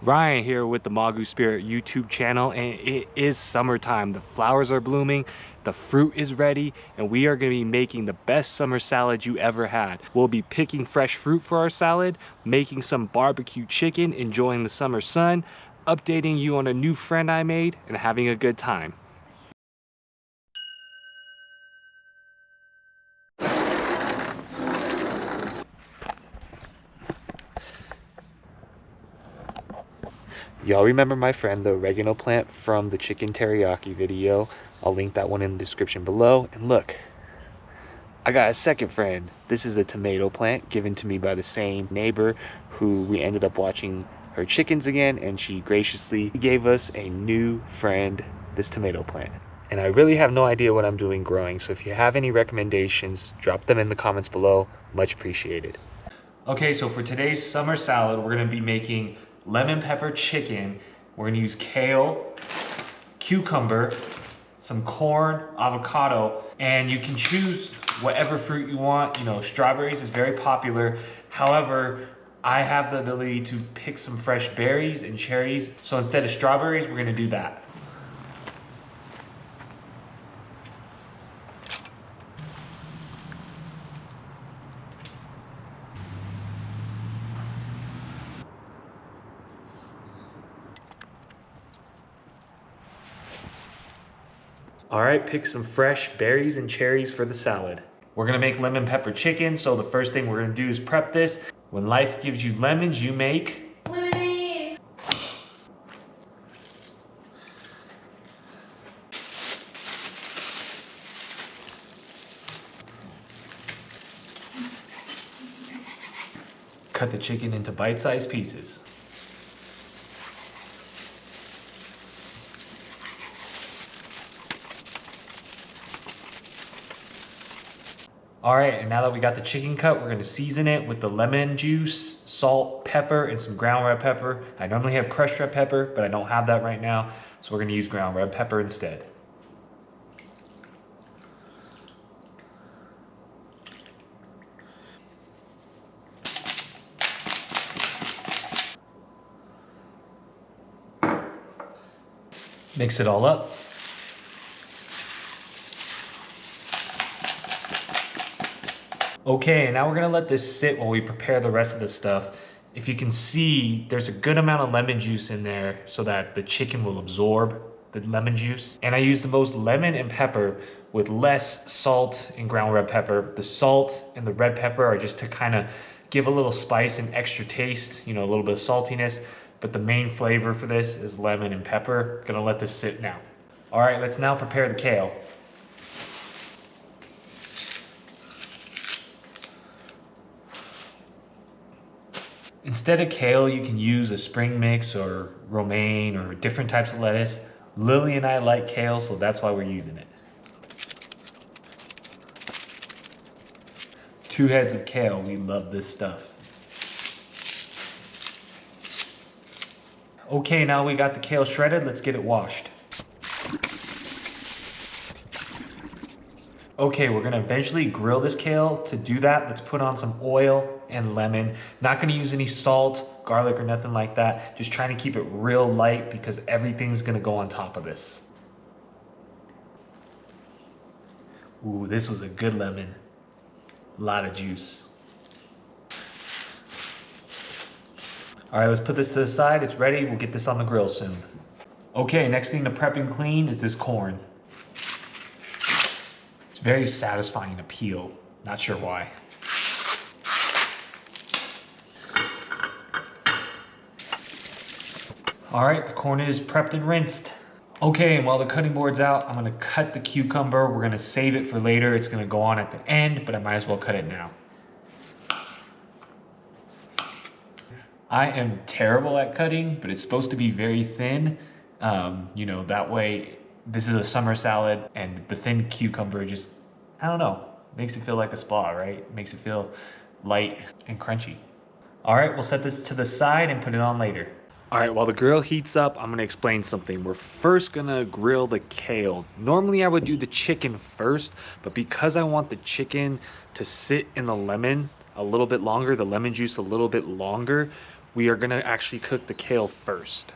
Ryan here with the Magu Spirit YouTube channel, and it is summertime. The flowers are blooming, the fruit is ready, and we are going to be making the best summer salad you ever had. We'll be picking fresh fruit for our salad, making some barbecue chicken, enjoying the summer sun, updating you on a new friend I made, and having a good time. Y'all remember my friend, the oregano plant from the chicken teriyaki video? I'll link that one in the description below. And look, I got a second friend. This is a tomato plant given to me by the same neighbor who we ended up watching her chickens again, and she graciously gave us a new friend, this tomato plant. And I really have no idea what I'm doing growing, so if you have any recommendations, drop them in the comments below. Much appreciated. Okay, so for today's summer salad, we're gonna be making lemon pepper chicken. We're gonna use kale, cucumber, some corn, avocado, and you can choose whatever fruit you want. You know, strawberries is very popular. However, I have the ability to pick some fresh berries and cherries. So instead of strawberries, we're gonna do that. All right, pick some fresh berries and cherries for the salad. We're gonna make lemon pepper chicken, so the first thing we're gonna do is prep this. When life gives you lemons, you make lemonade. Cut the chicken into bite-sized pieces. All right, and now that we got the chicken cut, we're gonna season it with the lemon juice, salt, pepper, and some ground red pepper. I normally have crushed red pepper, but I don't have that right now, so we're gonna use ground red pepper instead. Mix it all up. Okay, and now we're gonna let this sit while we prepare the rest of the stuff. If you can see, there's a good amount of lemon juice in there so that the chicken will absorb the lemon juice. And I use the most lemon and pepper with less salt and ground red pepper. The salt and the red pepper are just to kind of give a little spice and extra taste, you know, a little bit of saltiness. But the main flavor for this is lemon and pepper. Gonna let this sit now. All right, let's now prepare the kale. Instead of kale, you can use a spring mix or romaine or different types of lettuce. Lily and I like kale, so that's why we're using it. 2 heads of kale, we love this stuff. Okay, now we got the kale shredded, let's get it washed. Okay, we're gonna eventually grill this kale. To do that, let's put on some oil and lemon. Not gonna use any salt, garlic, or nothing like that. Just trying to keep it real light because everything's gonna go on top of this. Ooh, this was a good lemon. A lot of juice. All right, let's put this to the side. It's ready. We'll get this on the grill soon. Okay, next thing to prep and clean is this corn. It's very satisfying to peel. Not sure why. All right, the corn is prepped and rinsed. Okay, and while the cutting board's out, I'm gonna cut the cucumber. We're gonna save it for later. It's gonna go on at the end, but I might as well cut it now. I am terrible at cutting, but it's supposed to be very thin. You know, that way, this is a summer salad, and the thin cucumber just, I don't know, makes it feel like a spa, right? Makes it feel light and crunchy. All right, we'll set this to the side and put it on later. All right, while the grill heats up, I'm gonna explain something. We're first gonna grill the kale. Normally I would do the chicken first, but because I want the chicken to sit in the lemon a little bit longer, the lemon juice a little bit longer, we are gonna actually cook the kale first.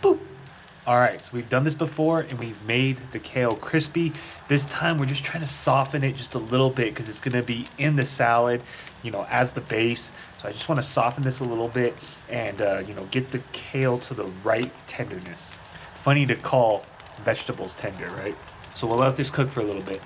Boop. All right, so we've done this before and we've made the kale crispy. This time we're just trying to soften it just a little bit because it's gonna be in the salad, you know, as the base. So I just wanna soften this a little bit and, you know, get the kale to the right tenderness. Funny to call vegetables tender, right? So we'll let this cook for a little bit.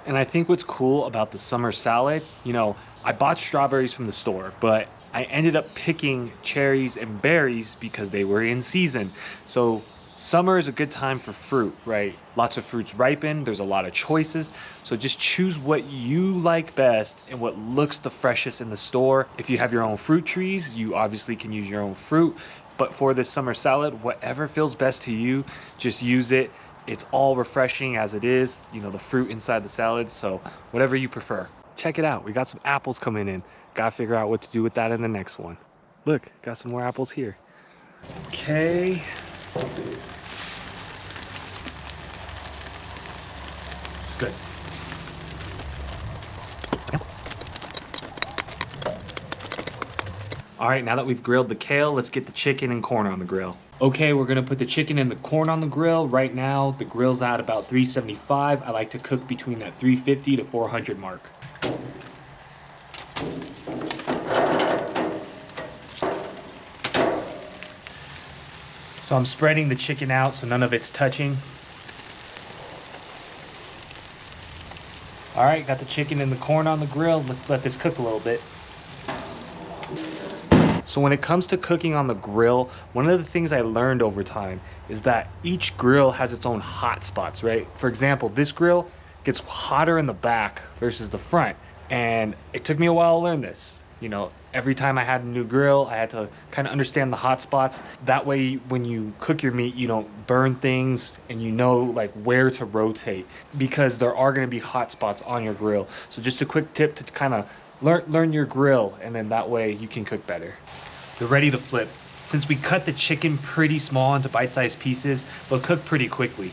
And I think what's cool about the summer salad, you know, I bought strawberries from the store, but I ended up picking cherries and berries because they were in season. So summer is a good time for fruit, right? Lots of fruits ripen, there's a lot of choices. So just choose what you like best and what looks the freshest in the store. If you have your own fruit trees, you obviously can use your own fruit. But for this summer salad, whatever feels best to you, just use it. It's all refreshing as it is, you know, the fruit inside the salad. So whatever you prefer. Check it out, we got some apples coming in. Gotta figure out what to do with that in the next one. Look, got some more apples here. Okay. It's good. All right, now that we've grilled the kale, let's get the chicken and corn on the grill. Okay, we're gonna put the chicken and the corn on the grill. Right now, the grill's at about 375. I like to cook between that 350 to 400 mark. So I'm spreading the chicken out so none of it's touching. All right, got the chicken and the corn on the grill. Let's let this cook a little bit. So when it comes to cooking on the grill, one of the things I learned over time is that each grill has its own hot spots, right? For example, this grill gets hotter in the back versus the front. And it took me a while to learn this. You know, every time I had a new grill, I had to kind of understand the hot spots. That way, when you cook your meat, you don't burn things and you know like where to rotate because there are gonna be hot spots on your grill. So just a quick tip to kind of learn your grill, and then that way you can cook better. They're ready to flip. Since we cut the chicken pretty small into bite-sized pieces, they'll cook pretty quickly.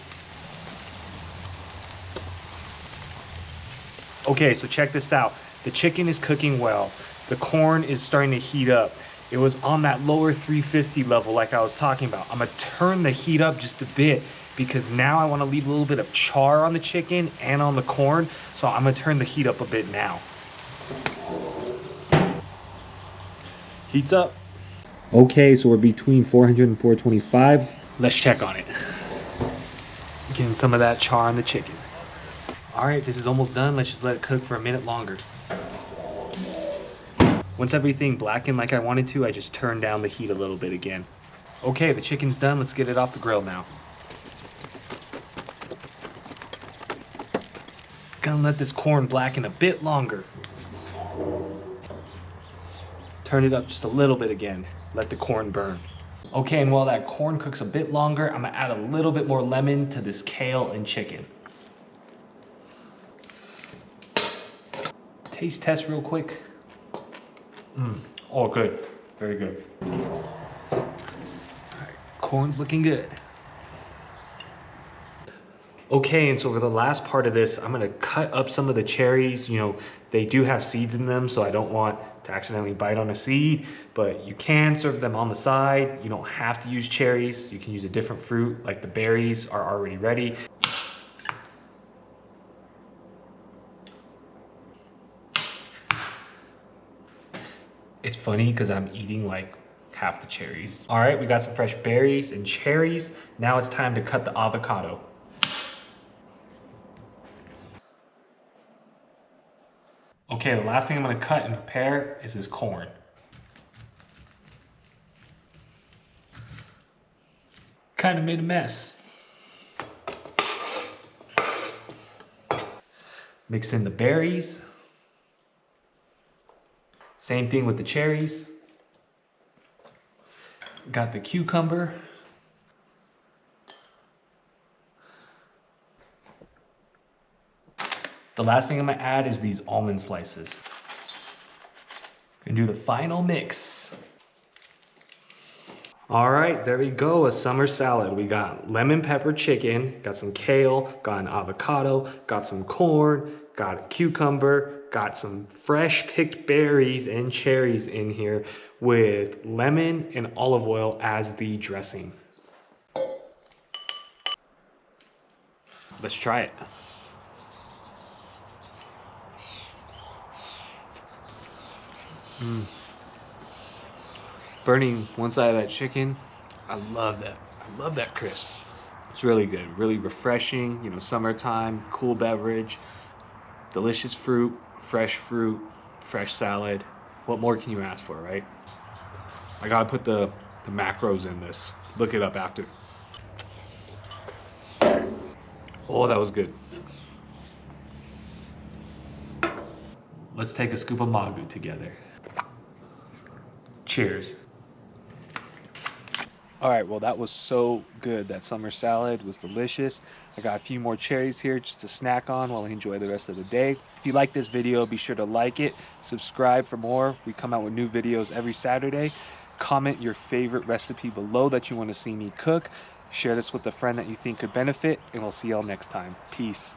Okay, so check this out. The chicken is cooking well. The corn is starting to heat up. It was on that lower 350 level like I was talking about. I'm gonna turn the heat up just a bit because now I wanna leave a little bit of char on the chicken and on the corn. So I'm gonna turn the heat up a bit now. Heat's up. Okay, so we're between 400 and 425. Let's check on it. Getting some of that char on the chicken. All right, this is almost done. Let's just let it cook for a minute longer. Once everything blackened like I wanted to, I just turned down the heat a little bit again. Okay, the chicken's done. Let's get it off the grill now. Gonna let this corn blacken a bit longer. Turn it up just a little bit again. Let the corn burn. Okay, and while that corn cooks a bit longer, I'm gonna add a little bit more lemon to this kale and chicken. Taste test real quick. Oh, good. Very good. All right, corn's looking good. Okay, and so for the last part of this, I'm gonna cut up some of the cherries. You know, they do have seeds in them, so I don't want to accidentally bite on a seed, but you can serve them on the side. You don't have to use cherries. You can use a different fruit, like the berries are already ready. It's funny because I'm eating like half the cherries. All right, we got some fresh berries and cherries. Now it's time to cut the avocado. Okay, the last thing I'm gonna cut and prepare is this corn. Kind of made a mess. Mix in the berries. Same thing with the cherries. Got the cucumber. The last thing I'm gonna add is these almond slices. And do the final mix. All right, there we go, a summer salad. We got lemon pepper chicken, got some kale, got an avocado, got some corn, got a cucumber, got some fresh picked berries and cherries in here with lemon and olive oil as the dressing. Let's try it. Burning one side of that chicken, I love that. I love that crisp. It's really good, really refreshing, you know, summertime, cool beverage, delicious fruit, fresh salad. What more can you ask for, right? I gotta put the macros in this. Look it up after. Oh, that was good. Let's take a scoop of magu together. Cheers. All right, well, that was so good. That summer salad was delicious. I got a few more cherries here just to snack on while I enjoy the rest of the day. If you like this video, be sure to like it, subscribe for more. We come out with new videos every Saturday. Comment your favorite recipe below that you want to see me cook. Share this with a friend that you think could benefit, and we'll see y'all next time. Peace.